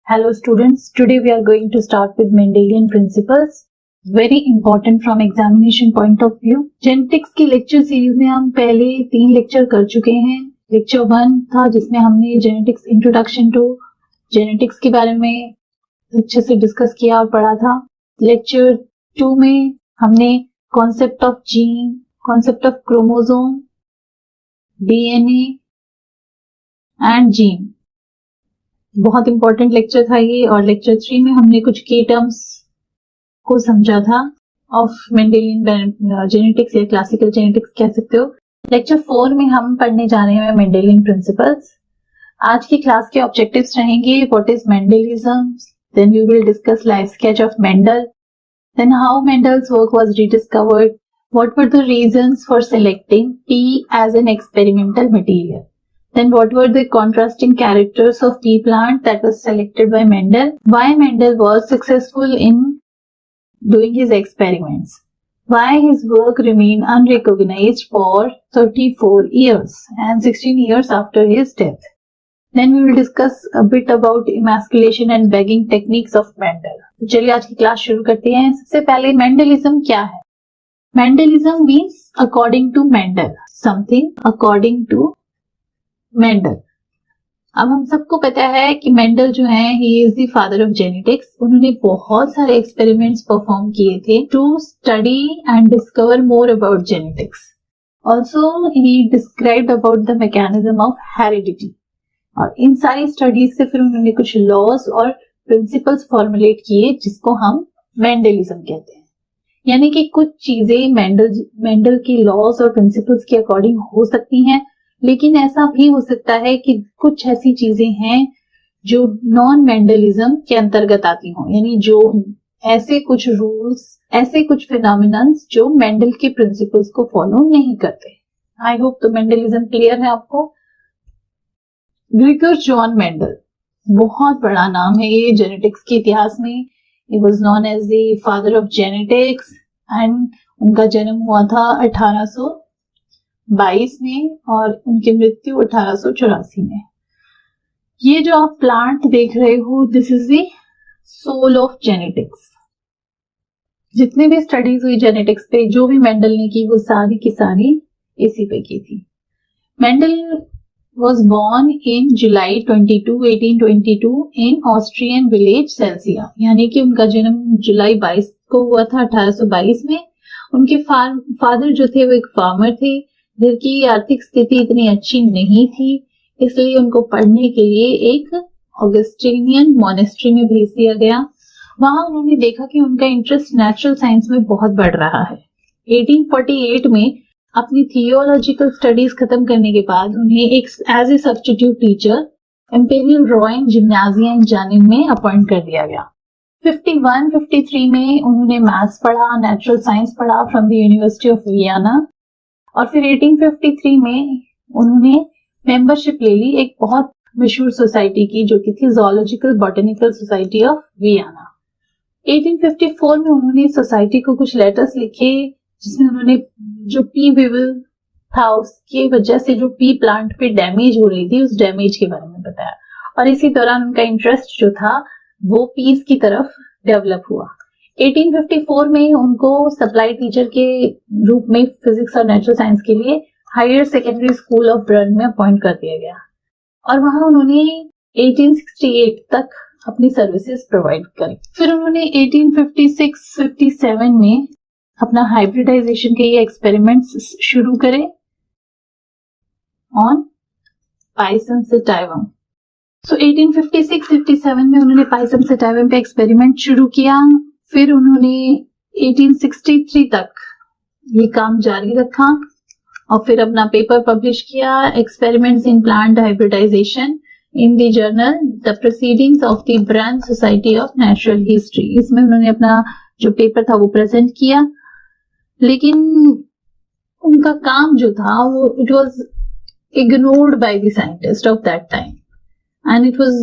Hello students, today we are going to start with Mendelian principles. Very important from examination point of view. Genetics की lecture series में हम पहले 3 lecture कर चुके हैं. Lecture 1 था जिसमें हमने जेनेटिक्स इंट्रोडक्शन टू जेनेटिक्स के बारे में अच्छे से डिस्कस किया और पढ़ा था. लेक्चर 2 में हमने concept of gene, concept of chromosome, DNA and gene, बहुत इंपॉर्टेंट लेक्चर था ये. और लेक्चर 3 में हमने कुछ की टर्म्स को समझा था ऑफ मेंडेलियन जेनेटिक्स या क्लासिकल जेनेटिक्स कह सकते हो. लेक्चर 4 में हम पढ़ने जा रहे हैं मेंडेलियन प्रिंसिपल्स. आज की क्लास के ऑब्जेक्टिव्स रहेंगे what is Mendelism, then we will discuss life sketch of Mendel, then how Mendel's work was rediscovered, what were the reasons for selecting pea as an experimental material, then what were the contrasting characters of pea plant that was selected by Mendel, why Mendel was successful in doing his experiments, why his work remained unrecognized for 34 years and 16 years after his death. Then we will discuss a bit about emasculation and begging techniques of Mendel. तो चलिए आज की class शुरू करते हैं. सबसे पहले Mendelism क्या है? Mendelism means according to Mendel, something according to Mendel. अब हम सबको पता है कि मेंडल जो है he is the father of genetics. उन्होंने बहुत सारे एक्सपेरिमेंट्स परफॉर्म किए थे to study and discover more about genetics. Also he described about the mechanism of heredity. और इन सारी स्टडीज से फिर उन्होंने कुछ लॉज और प्रिंसिपल्स फॉर्मुलेट किए जिसको हम मेंडलिज्म कहते हैं. यानी कि कुछ चीजें मेंडल की लॉज और प्रिंसिपल्स के अकॉर्डिंग हो सकती हैं, लेकिन ऐसा भी हो सकता है कि कुछ ऐसी चीजें हैं जो नॉन मेंडलिज्म के अंतर्गत आती हों, यानी जो ऐसे कुछ रूल्स, ऐसे कुछ फिनोमिनन्स जो मेंडल के प्रिंसिपल्स को फॉलो नहीं करते. आई होप तो मेंडलिज्म क्लियर है आपको. ग्रेगर जॉन मेंडल बहुत बड़ा नाम है ये जेनेटिक्स के इतिहास में. He was known as the father of genetics and उनका जन्म हुआ था 1822 में और उनकी मृत्यु 1884 में. ये जो आप प्लांट देख रहे हो, this is the soul of genetics. जितने भी स्टडीज हुई जेनेटिक्स पे, जो भी मेंडल ने की, वो सारी की सारी इसी पे की थी. Mendel was born in July 22, 1822 in Austrian village Celsia. यानी कि उनका जन्म जुलाई 22 को हुआ था 1822 में. उनके फादर जो थे वो एक फार्मर थे. घर की आर्थिक स्थिति इतनी अच्छी नहीं थी, इसलिए उनको पढ़ने के लिए एक ऑगस्टिनियन मॉनेस्ट्री में भेज दिया गया. वहां उन्होंने देखा कि उनका इंटरेस्ट नेचुरल साइंस में बहुत बढ़ रहा है. 1848 में अपनी थियोलॉजिकल स्टडीज खत्म करने के बाद उन्हें एक as a substitute teacher imperial royal gymnasium जानिन में अपॉइंट कर दिया गया. 51-53 में उन्होंने मैथ्स पढ़ा, नेचुरल साइंस पढ़ा from the university of Vienna. और फिर 1853 में उन्होंने मेंबरशिप ले ली एक बहुत मशहूर सोसाइटी की, जो कि थी zoological botanical society of Vienna. 1854 में उन्होंने सोसाइटी को कुछ लेटर्स लिखे जिसमें उन्होंने जो पी विवल था उसकी वजह से जो पी प्लांट पे डैमेज हो रही थी, उस डैमेज के बारे में बताया. और इसी दौरान उनका इंटरेस्ट जो था वो पीस की तरफ डेवलप हुआ. 1854 में उनको सप्लाई टीचर के रूप में फिजिक्स और नेचुरल साइंस के लिए हायर सेकेंडरी स्कूल ऑफ ब्रन में अपॉइंट कर दिया गया. और वहां उन्होंने 1868 तक अपनी सर्विसेज प्रोवाइड करी. फिर उन्होंने 1856-57 में अपना हाइब्रिडाइजेशन के ये एक्सपेरिमेंट्स शुरू करे ऑन पाइसन सेटाइवम. सो 1856-57 में उन्होंने पाइसन सेटाइवम पे एक्सपेरिमेंट शुरू किया. फिर उन्होंने 1863 तक ये काम जारी रखा और फिर अपना पेपर पब्लिश किया, experiments in plant hybridisation, in the journal the proceedings of the Brunn society of natural history. इसमें उन्होंने अपना जो पेपर था वो प्रेजेंट किया. लेकिन उनका काम जो था वो it was ignored by the scientist of that time and it was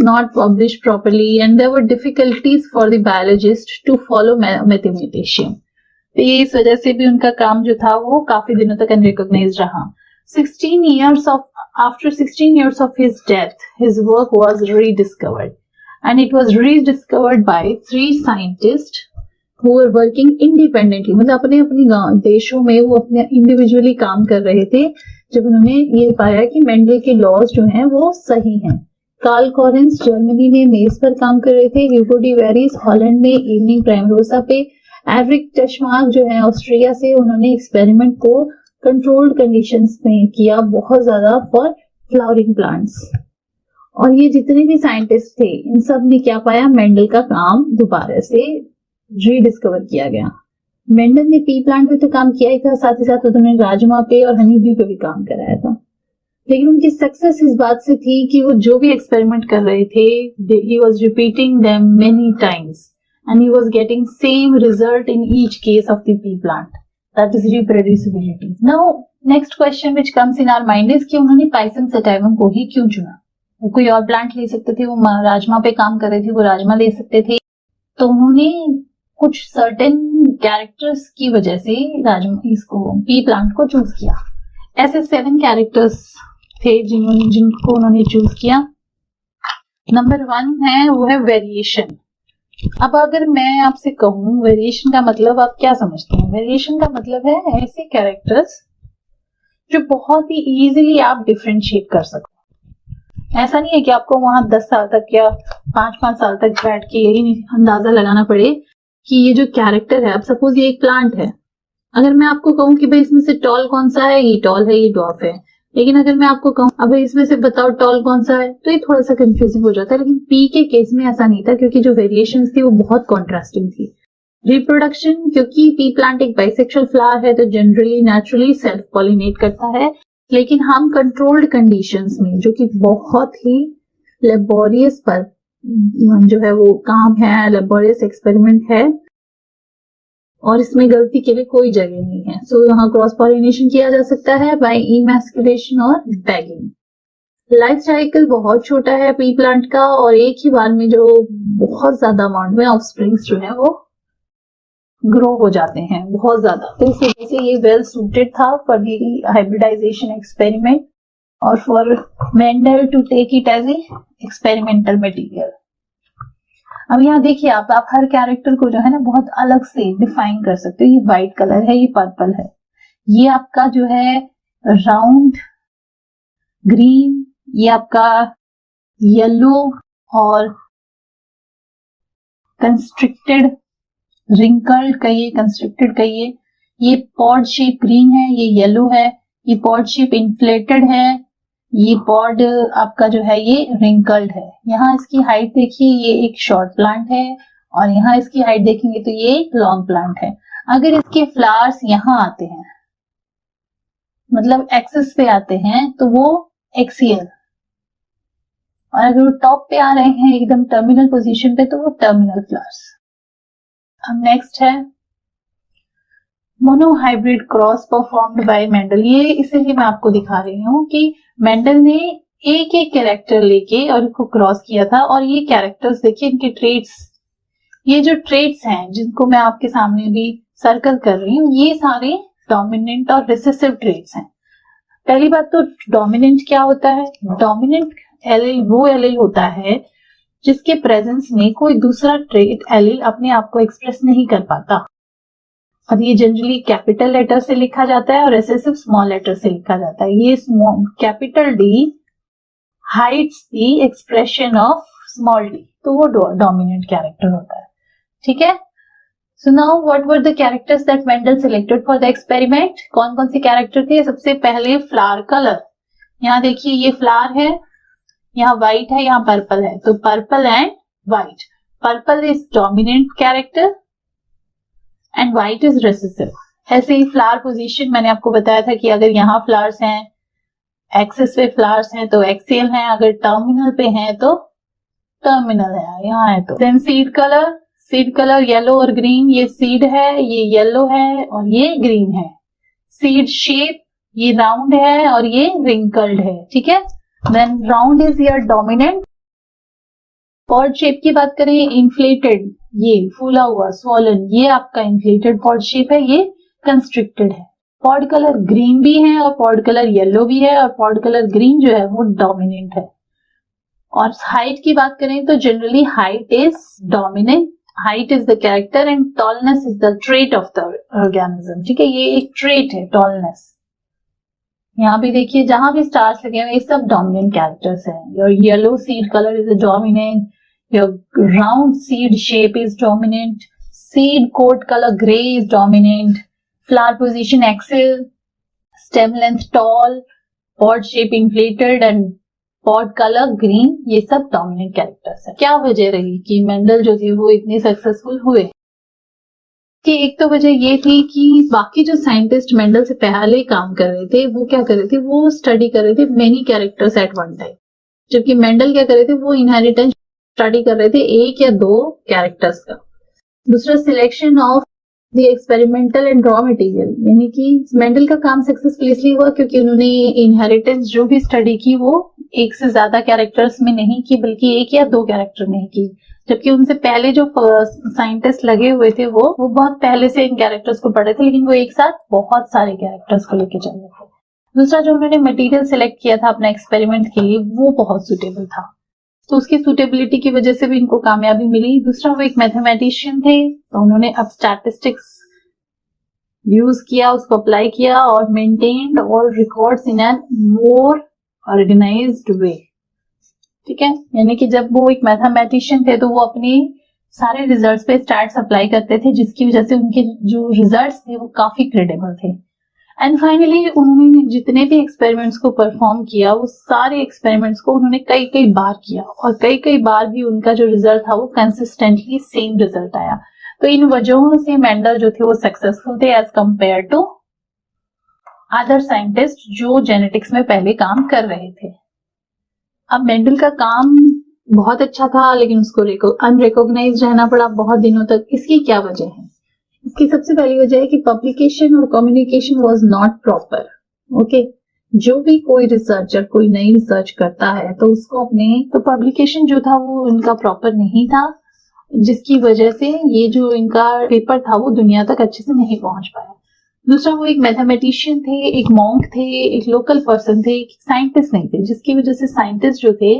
not published properly and there were difficulties for the biologist to follow mathematician. तो ये इस वजह से भी उनका काम जो था वो काफी दिनों तक अनरिकॉग्नाइज्ड रहा. 16 years of his death, his work was rediscovered and it was rediscovered by 3 scientists who were working independently. मतलब अपने अपने देशों में वो अपने इंडिविजुअली काम कर रहे थे जब उन्होंने ये पाया कि मेंडल के लॉज जो हैं वो सही हैं। कार्ल कॉरेंस जर्मनी में मेज पर काम कर रहे थे, ह्यूगो डी वेरिस हॉलैंड में इवनिंग प्राइमरोसा पे, एवरिक टशमार्क जो है ऑस्ट्रिया से, उन्होंने एक्सपेरिमेंट को कंट्रोल्ड कंडीशंस में किया बहुत ज्यादा फॉर फ्लावरिंग प्लांट्स। और ये जितने भी साइंटिस्ट थे इन सब ने क्या पाया, मेंडल का काम दोबारा से रीडिस्कवर किया गया। मेंडल ने पी प्लांट पे तो काम किया ही था, साथ ही साथ उन्होंने राजमा पे और हनी बी पे भी काम कराया था। लेकिन उनकी सक्सेस इस बात से थी कि वो जो भी एक्सपेरिमेंट कर रहे थे he was repeating them many times and he was getting same result in each case of the pea plant, that is reproducibility. Now next question which comes in our mind is कि उन्होंने Pisum sativum को ही क्यों चुना? वो कोई और plant ले सकते थे, वो राजमा पे काम कर रहे थे, वो राजमा ले सकते थे, तो उन्होंने कुछ सर्टेन कैरेक्टर्स की वजह से राजमा इसको पी प्लांट को चूज किया। ऐसे 7 कैरेक्टर्स थे जिनको उन्होंने चूज किया। नंबर 1 है वो है वेरिएशन। अब अगर मैं आपसे कहूं वेरिएशन का मतलब आप क्या समझते हैं? वेरिएशन का मतलब है ऐसे कैरेक्टर्स जो बहुत ही इजीली आप डिफरेंशिएट कर सकते हो। ऐसा नहीं है कि आपको वहां 10 साल तक या 5-5 साल तक बैठ के यही अंदाजा लगाना पड़े कि ये जो कैरेक्टर है, अब सपोज ये एक प्लांट है, अगर मैं आपको कहूं कि भाई इसमें से टॉल कौन सा है, ये टॉल है, ये डॉर्फ है, लेकिन अगर मैं आपको कहूं अब इसमें से बताओ टॉल कौन सा है, तो ये थोड़ा सा कंफ्यूजिंग हो जाता है। लेकिन पी के केस में ऐसा नहीं था क्योंकि जो वेरिएशंस थी वो बहुत कॉन्ट्रास्टिंग थी। रिप्रोडक्शन, क्योंकि पी प्लांट एक बाइसेक्सुअल फ्लावर है तो जनरली नेचुरली सेल्फ पॉलिनेट करता है, लेकिन हम कंट्रोल्ड कंडीशंस में जो कि बहुत ही लेबोरियस पर जो है वो काम है, लेबोरियस एक्सपेरिमेंट है और इसमें गलती के लिए कोई जगह नहीं है। सो यहाँ क्रॉस पॉलिनेशन किया जा सकता है बाय इमैस्कुलेशन और बैगिंग। लाइफ साइकिल बहुत छोटा है पी प्लांट का और एक ही बार में जो बहुत ज्यादा अमाउंट में ऑफस्प्रिंग्स जो है वो ग्रो हो जाते हैं बहुत ज्यादा, तो इस वजह से ये वेल सूटेड था फॉर द हाइब्रिडाइजेशन एक्सपेरिमेंट और for Mendel to take it as a experimental material. अब यहाँ देखिए आप हर कैरेक्टर को जो है ना बहुत अलग से डिफाइन कर सकते हो। ये व्हाइट कलर है, ये पर्पल है, ये आपका जो है राउंड ग्रीन, ये आपका येलो और कंस्ट्रिक्टेड रिंकल्ड कहिए, कंस्ट्रिक्टेड कहिए, ये पॉड शेप ग्रीन है, ये येलो है, ये पॉड शेप इन्फ्लेटेड है, ये पॉड आपका जो है ये रिंकल्ड है। यहाँ इसकी हाइट देखिए, ये एक शॉर्ट प्लांट है और यहाँ इसकी हाइट देखेंगे तो ये एक लॉन्ग प्लांट है। अगर इसके फ्लावर्स यहाँ आते हैं मतलब एक्सिस पे आते हैं तो वो एक्सियल, और अगर वो टॉप पे आ रहे हैं एकदम टर्मिनल पोजीशन पे तो वो टर्मिनल फ्लावर्स। अब नेक्स्ट है monohybrid cross performed by Mendel. ये इसीलिए मैं आपको दिखा रही हूँ कि मेंडल ने एक एक कैरेक्टर लेके और इनको क्रॉस किया था और ये कैरेक्टर्स देखिए, इनके ट्रेट्स, ये जो ट्रेट्स हैं जिनको मैं आपके सामने भी सर्कल कर रही हूँ, ये सारे डोमिनेंट और रिसेसिव ट्रेट्स हैं। पहली बात तो डोमिनेंट क्या होता है? डोमिनेंट एलील वो एलील होता है जिसके प्रेजेंस में कोई दूसरा ट्रेट एलील अपने आप को एक्सप्रेस नहीं कर पाता। अब ये जनरली कैपिटल लेटर से लिखा जाता है और रिसेसिव स्मॉल लेटर से लिखा जाता है। ये capital D hides the expression of small d, तो वो डोमिनेंट कैरेक्टर होता है। ठीक है, so now what were the characters that Mendel selected for the experiment? कौन कौन से कैरेक्टर थे? सबसे पहले फ्लावर कलर। यहाँ देखिए ये फ्लावर है, यहाँ व्हाइट है, यहाँ पर्पल है, तो purple and white. Purple is dominant character and white is recessive. ऐसे ही फ्लावर पोजीशन मैंने आपको बताया था कि अगर यहाँ फ्लावर्स हैं, एक्सिस पे फ्लावर्स हैं तो एक्सियल हैं, अगर टर्मिनल पे हैं तो टर्मिनल है, यहाँ है तो। Then seed colour, seed colour yellow और ग्रीन, ये सीड है, ये येलो है और ये ग्रीन है। सीड शेप, ये राउंड है और ये रिंकल्ड है। ठीक है, then round is your dominant. Pod shape की बात करें, इन्फ्लेटेड, ये फूला हुआ स्वॉलन, ये आपका इन्फ्लेटेड पॉड शेप है, ये कंस्ट्रिक्टेड है। पॉड कलर ग्रीन भी है और पॉड कलर येलो भी है और पॉड कलर ग्रीन जो है वो डोमिनेंट है। और हाइट की बात करें तो generally height is dominant, height is the character and tallness is the trait of the organism. ठीक है, ये एक ट्रेट है टॉलनेस। यहाँ पे देखिए जहां भी स्टार्स लगे हुए ये सब डोमिनेंट कैरेक्टर्स हैं। Your yellow seed colour is dominant, your round seed shape is dominant, seed coat colour grey is dominant, flower position axial, stem length tall, pod shape inflated and pod colour green, ये सब dominant characters है। क्या वजह रही कि Mendel जो थे वो इतने सक्सेसफुल हुए? कि एक तो वजह ये थी कि बाकी जो साइंटिस्ट मेंडल से पहले काम कर रहे थे वो क्या कर रहे थे, वो स्टडी कर रहे थे many characters at one time, जबकि मेंडल क्या कर रहे थे, वो इनहेरिटेंस स्टडी कर रहे थे एक या दो कैरेक्टर्स का। दूसरा, selection of the experimental and raw material, यानी कि मेंडल का काम सक्सेसफुल इसलिए हुआ क्योंकि उन्होंने इनहेरिटेंस जो भी स्टडी की वो एक से ज्यादा कैरेक्टर्स में नहीं की बल्कि एक या दो कैरेक्टर में की, जबकि उनसे पहले जो साइंटिस्ट लगे हुए थे वो बहुत पहले से इन कैरेक्टर्स को पढ़े थे, लेकिन वो एक साथ बहुत सारे कैरेक्टर्स को लेके चल रहे थे। दूसरा, जो उन्होंने मटेरियल सिलेक्ट किया था अपना एक्सपेरिमेंट के लिए वो बहुत सुटेबल था, तो उसकी सुटेबिलिटी की वजह से भी इनको कामयाबी मिली। दूसरा, वो एक मैथमेटिशियन थे, तो उन्होंने अब स्टैटिस्टिक्स यूज किया, उसको अप्लाई किया और maintained all records in an more organised way. ठीक है, यानी कि जब वो एक मैथमेटिशियन थे तो वो अपने सारे रिजल्ट्स पे स्टैट्स अप्लाई करते थे, जिसकी वजह से उनके जो रिजल्ट्स थे वो काफी क्रेडिबल थे। एंड फाइनली उन्होंने जितने भी एक्सपेरिमेंट्स को परफॉर्म किया वो सारे एक्सपेरिमेंट्स को उन्होंने कई कई बार किया और कई कई बार भी उनका जो रिजल्ट था वो कंसिस्टेंटली सेम रिजल्ट आया। तो इन वजहों से मेंडल जो थे वो सक्सेसफुल थे as compare to other scientist जो जेनेटिक्स में पहले काम कर रहे थे। अब मेंडल का काम बहुत अच्छा था लेकिन उसको अनरिकॉग्नाइज्ड रहना पड़ा बहुत दिनों तक। इसकी क्या वजह है? इसकी सबसे पहली वजह है कि पब्लिकेशन और communication was not proper. Okay, जो भी कोई रिसर्चर कोई नई रिसर्च करता है तो उसको तो पब्लिकेशन जो था वो इनका प्रॉपर नहीं था, जिसकी वजह से ये जो इनका पेपर था वो दुनिया तक अच्छे से नहीं पहुंच पाया। दूसरा, वो एक मैथमेटिशियन थे, एक मॉन्क थे, एक लोकल पर्सन थे, एक साइंटिस्ट नहीं थे, जिसकी वजह से साइंटिस्ट जो थे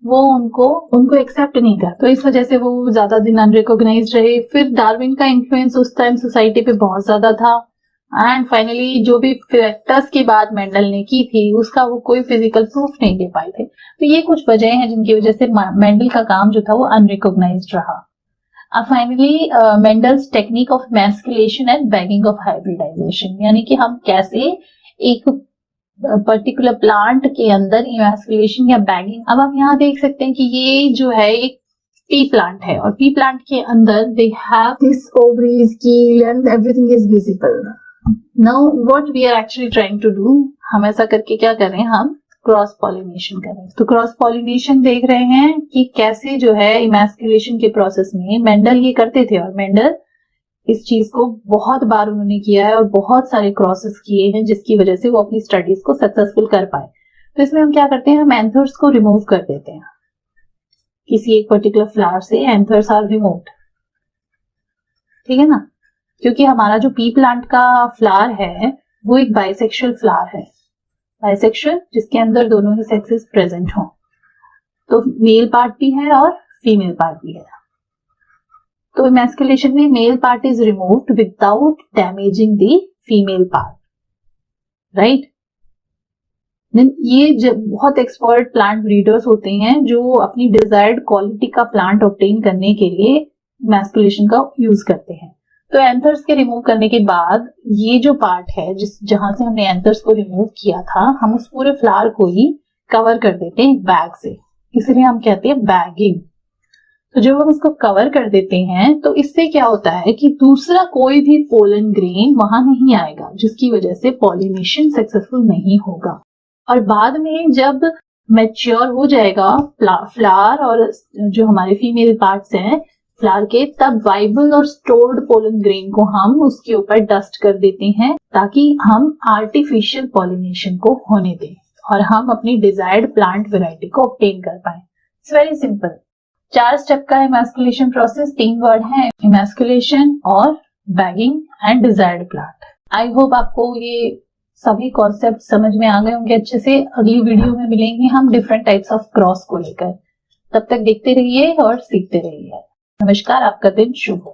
वो उनको एक्सेप्ट नहीं कर, तो इस वजह से वो ज्यादा दिन अनरिकॉग्नाइज्ड रहे। फिर डार्विन का इन्फ्लुएंस उस टाइम सोसाइटी पे बहुत ज्यादा था। एंड फाइनली जो भी फैक्टर्स की बात मेंडल ने की थी उसका वो कोई फिजिकल प्रूफ नहीं दे पाए थे। तो ये कुछ वजह हैं जिनकी वजह से मेंडल का काम जो था वो अनरिकॉग्नाइज्ड रहा। अब finally Mendel's technique of emasculation and bagging of hybridisation, यानी कि हम कैसे एक पर्टिकुलर प्लांट के अंदर इमैस्कुलेशन या बैगिंग। अब हम यहाँ देख सकते हैं कि ये जो है एक पी प्लांट है और पी प्लांट के अंदर they have this ovaries keel and everything is visible. Now what we are actually trying to do, हम ऐसा करके क्या कर रहे हैं, हम क्रॉस पॉलिनेशन कर रहे हैं। तो क्रॉस पॉलिनेशन देख रहे हैं कि कैसे जो है इमैस्कुलेशन के प्रोसेस में मेंडल ये करते थे और मेंडल इस चीज को बहुत बार उन्होंने किया है और बहुत सारे क्रॉसेस किए हैं जिसकी वजह से वो अपनी स्टडीज को सक्सेसफुल कर पाए। तो इसमें हम क्या करते हैं, हम एंथर्स को रिमूव कर देते हैं। किसी एक पर्टिकुलर फ्लावर से एंथर्स आर रिमूव्ड, ठीक है ना, क्योंकि हमारा जो पी प्लांट का फ्लावर है वो एक बाइसेक्सुअल फ्लावर है, बाइसेक्सुअल जिसके अंदर दोनों ही सेक्सेस प्रेजेंट हों, तो मेल पार्ट भी है और फीमेल पार्ट भी है। तो इमैस्कुलेशन में male part is removed without damaging the female part, right. ये जब बहुत एक्सपर्ट प्लांट ब्रीडर्स होते हैं जो अपनी डिजायर्ड क्वालिटी का प्लांट ऑब्टेन करने के लिए इमैस्कुलेशन का यूज करते हैं। तो एंथर्स के रिमूव करने के बाद ये जो पार्ट है जहां से हमने एंथर्स को रिमूव किया था, हम उस पूरे फ्लावर को ही कवर कर देते हैं बैग से, इसलिए हम कहते हैं बैगिंग। तो जब हम इसको कवर कर देते हैं तो इससे क्या होता है कि दूसरा कोई भी पोलन ग्रेन वहां नहीं आएगा, जिसकी वजह से पॉलिनेशन सक्सेसफुल नहीं होगा। और बाद में जब मैच्योर हो जाएगा फ्लावर और जो हमारे फीमेल पार्ट्स हैं फ्लावर के, तब वाइबल और स्टोर्ड पोलन ग्रेन को हम उसके ऊपर डस्ट कर देते हैं ताकि हम आर्टिफिशियल पॉलिनेशन को होने दें और हम अपनी डिजायर्ड प्लांट वेराइटी को ऑब्टेन कर पाए। It's very simple. 4 स्टेप का इमैस्कुलेशन प्रोसेस, 3 वर्ड है, इमैस्कुलेशन और bagging and desired plant. I hope आपको ये सभी कॉन्सेप्ट समझ में आ गए होंगे अच्छे से। अगली वीडियो में मिलेंगे हम डिफरेंट टाइप्स ऑफ क्रॉस को लेकर। तब तक देखते रहिए और सीखते रहिए। नमस्कार, आपका दिन शुभ हो।